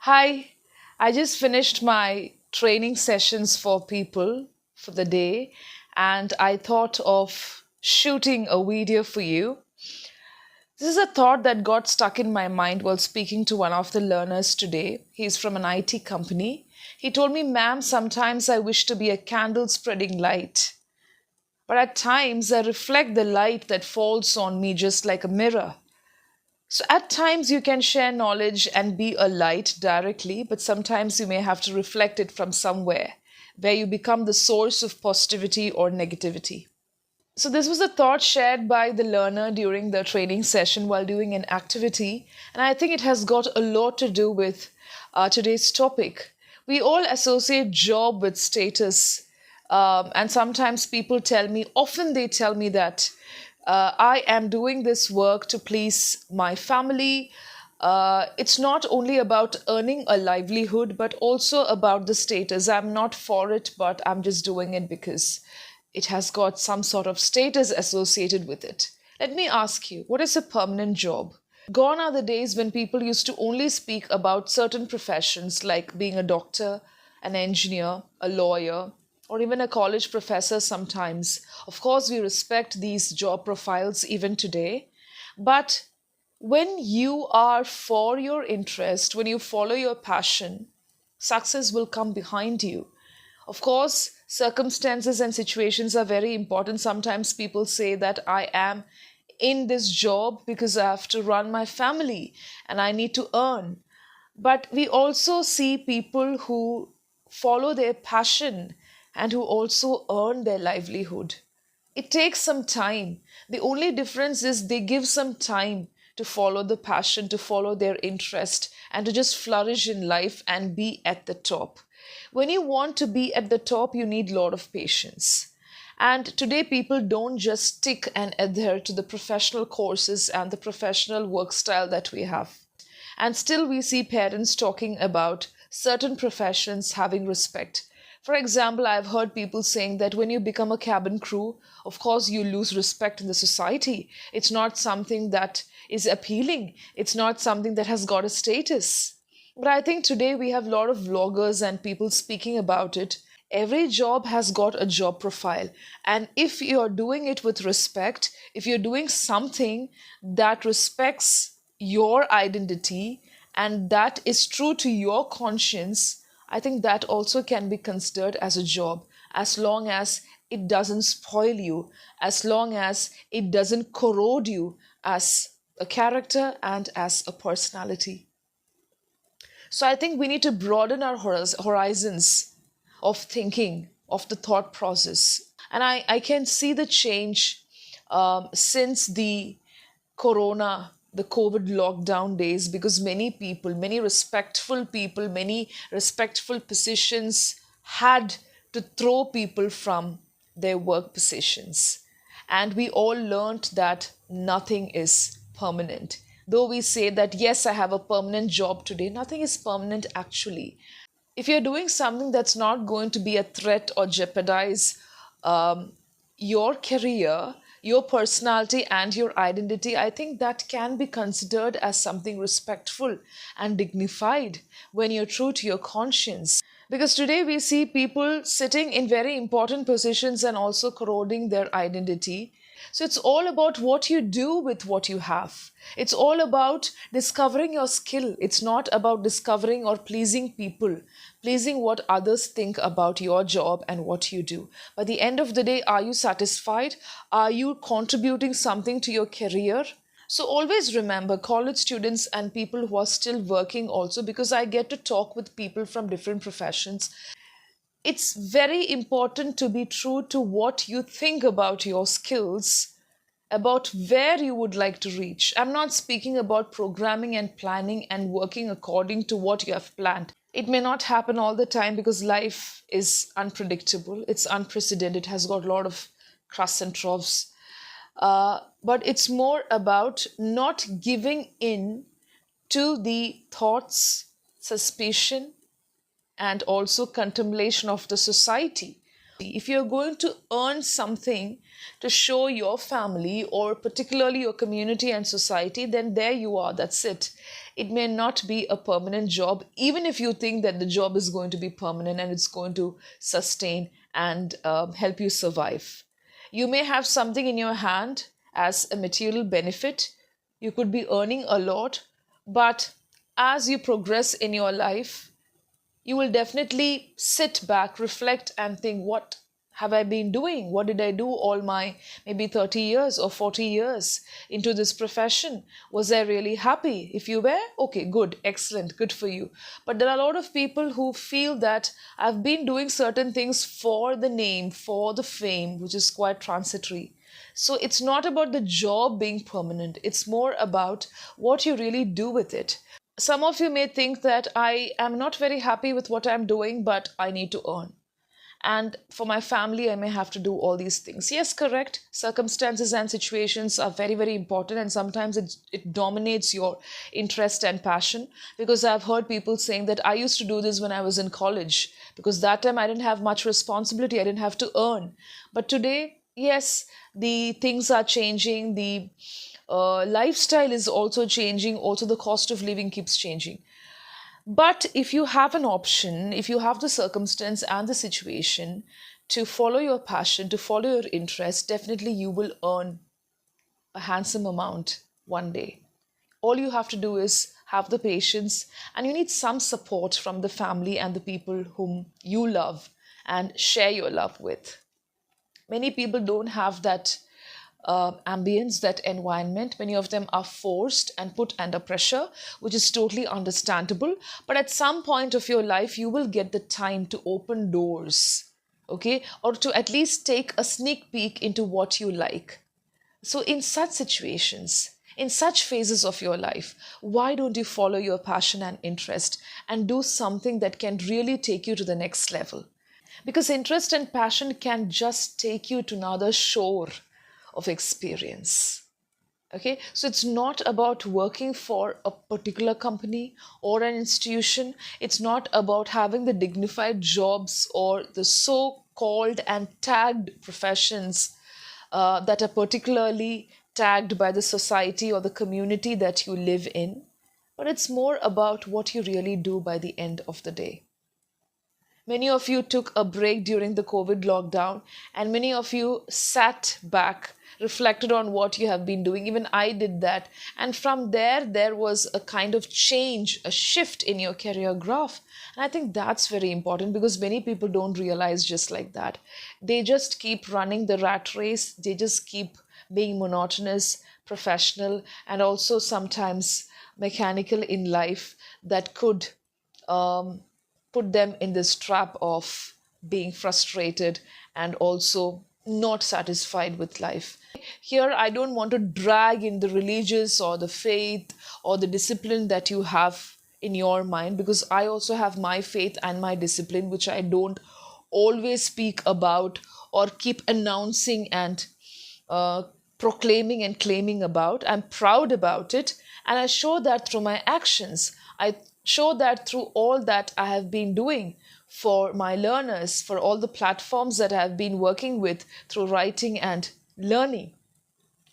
Hi, I just finished my training sessions for people for the day, and I thought of shooting a video for you. This is a thought that got stuck in my mind while speaking to one of the learners today. He's from an IT company. He told me, Ma'am, sometimes I wish to be a candle spreading light, but at times I reflect the light that falls on me just like a mirror. So at times you can share knowledge and be a light directly, but sometimes you may have to reflect it from somewhere where you become the source of positivity or negativity. So this was a thought shared by the learner during the training session while doing an activity, and I think it has got a lot to do with today's topic. We all associate job with status, and sometimes people tell me, often they tell me that I am doing this work to please my family. It's not only about earning a livelihood, but also about the status. I'm not for it, but I'm just doing it because it has got some sort of status associated with it. Let me ask you, what is a permanent job? Gone are the days when people used to only speak about certain professions like being a doctor, an engineer, a lawyer, or even a college professor sometimes. Of course, we respect these job profiles even today. But when you are for your interest, when you follow your passion, success will come behind you. Of course, circumstances and situations are very important. Sometimes people say that I am in this job because I have to run my family and I need to earn. But we also see people who follow their passion and who also earn their livelihood. It takes some time. The only difference is they give some time to follow the passion, to follow their interest, and to just flourish in life and be at the top. When you want to be at the top, you need a lot of patience. And today, people don't just stick and adhere to the professional courses and the professional work style that we have. And still, we see parents talking about certain professions having respect. For example, I've heard people saying that when you become a cabin crew, of course, you lose respect in the society. It's not something that is appealing, it's not something that has got a status. But I think today we have a lot of vloggers and people speaking about it. Every job has got a job profile. And if you're doing it with respect, if you're doing something that respects your identity and that is true to your conscience, I think that also can be considered as a job as long as it doesn't spoil you, as long as it doesn't corrode you as a character and as a personality. So I think we need to broaden our horizons of thinking, of the thought process. And I can see the change since the the COVID lockdown days, because many people, many respectful positions had to throw people from their work positions. And we all learned that nothing is permanent. Though we say that, yes, I have a permanent job today, nothing is permanent actually. If you're doing something that's not going to be a threat or jeopardize um, your career, your personality, and your identity, I think that can be considered as something respectful and dignified when you're true to your conscience. Because today we see people sitting in very important positions and also corroding their identity. So it's all about what you do with what you have. It's all about discovering your skill. It's not about discovering or pleasing people, pleasing what others think about your job and what you do. By the end of the day, are you satisfied? Are you contributing something to your career? So always remember, college students and people who are still working also, because I get to talk with people from different professions. It's very important to be true to what you think about your skills, about where you would like to reach. I'm not speaking about programming and planning and working according to what you have planned. It may not happen all the time because life is unpredictable, it's unprecedented, it has got a lot of crusts and troughs. But it's more about not giving in to the thoughts, suspicion, and also contemplation of the society. If you're going to earn something to show your family or particularly your community and society, then there you are, that's it. It may not be a permanent job, even if you think that the job is going to be permanent and it's going to sustain and help you survive. You may have something in your hand as a material benefit. You could be earning a lot, but as you progress in your life, you will definitely sit back, reflect, and think, what have I been doing? What did I do all my maybe 30 years or 40 years into this profession? Was I really happy? If you were, okay, good, excellent, good for you. But there are a lot of people who feel that I've been doing certain things for the name, for the fame, which is quite transitory. So it's not about the job being permanent, it's more about what you really do with it. Some of you may think that I am not very happy with what I'm doing, but I need to earn. And for my family, I may have to do all these things. Yes, correct. Circumstances and situations are very, very important, and sometimes it dominates your interest and passion. Because I've heard people saying that I used to do this when I was in college, because that time I didn't have much responsibility, I didn't have to earn. But today, yes, the things are changing, the lifestyle is also changing, also the cost of living keeps changing. But if you have an option, if you have the circumstance and the situation to follow your passion, to follow your interest, definitely you will earn a handsome amount one day. All you have to do is have the patience, and you need some support from the family and the people whom you love and share your love with. Many people don't have that ambience, that environment. Many of them are forced and put under pressure, which is totally understandable. But at some point of your life, you will get the time to open doors, okay, or to at least take a sneak peek into what you like. So, in such situations, in such phases of your life, why don't you follow your passion and interest and do something that can really take you to the next level? Because interest and passion can just take you to another shore of experience. Okay, so it's not about working for a particular company or an institution. It's not about having the dignified jobs or the so called and tagged professions that are particularly tagged by the society or the community that you live in. But it's more about what you really do by the end of the day. Many of you took a break during the COVID lockdown, and many of you sat back, reflected on what you have been doing. Even I did that. And from there, there was a kind of change, a shift in your career graph. And I think that's very important because many people don't realize just like that. They just keep running the rat race, they just keep being monotonous, professional, and also sometimes mechanical in life that could um, put them in this trap of being frustrated and also not satisfied with life. Here, I don't want to drag in the religious or the faith or the discipline that you have in your mind, because I also have my faith and my discipline, which I don't always speak about or keep announcing and uh, proclaiming and claiming about. I'm proud about it, and I show that through my actions. I show that through all that I have been doing for my learners, for all the platforms that I have been working with through writing and learning.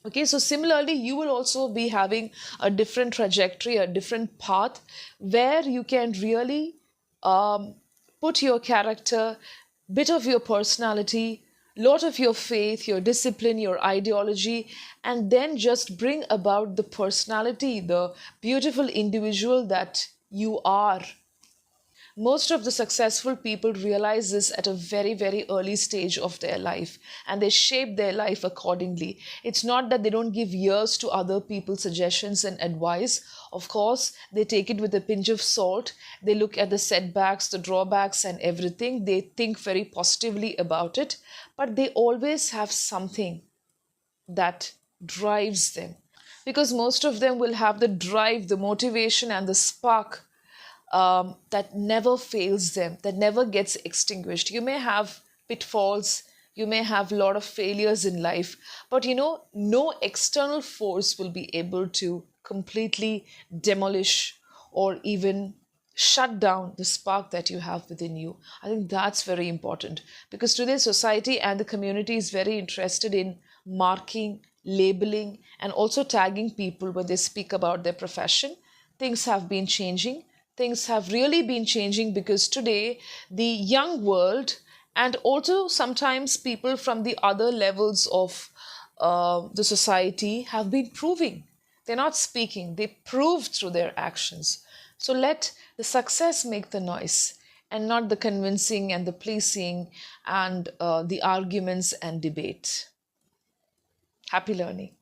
Okay, so similarly, you will also be having a different trajectory, a different path where you can really um, put your character, bit of your personality, lot of your faith, your discipline, your ideology, and then just bring about the personality, the beautiful individual that you are. Most of the successful people realize this at a very, very early stage of their life, and they shape their life accordingly. It's not that they don't give ears to other people's suggestions and advice. Of course, they take it with a pinch of salt. They look at the setbacks, the drawbacks, and everything. They think very positively about it, but they always have something that drives them. Because most of them will have the drive, the motivation, and the spark that never fails them, that never gets extinguished. You may have pitfalls, you may have a lot of failures in life, but no external force will be able to completely demolish or even shut down the spark that you have within you. I think that's very important because today's society and the community is very interested in marking, labeling, and also tagging people when they speak about their profession. Things have been changing. Things have really been changing because today the young world and also sometimes people from the other levels of the society have been proving. They're not speaking, they prove through their actions. So let the success make the noise and not the convincing and the pleasing and the arguments and debate. Happy learning.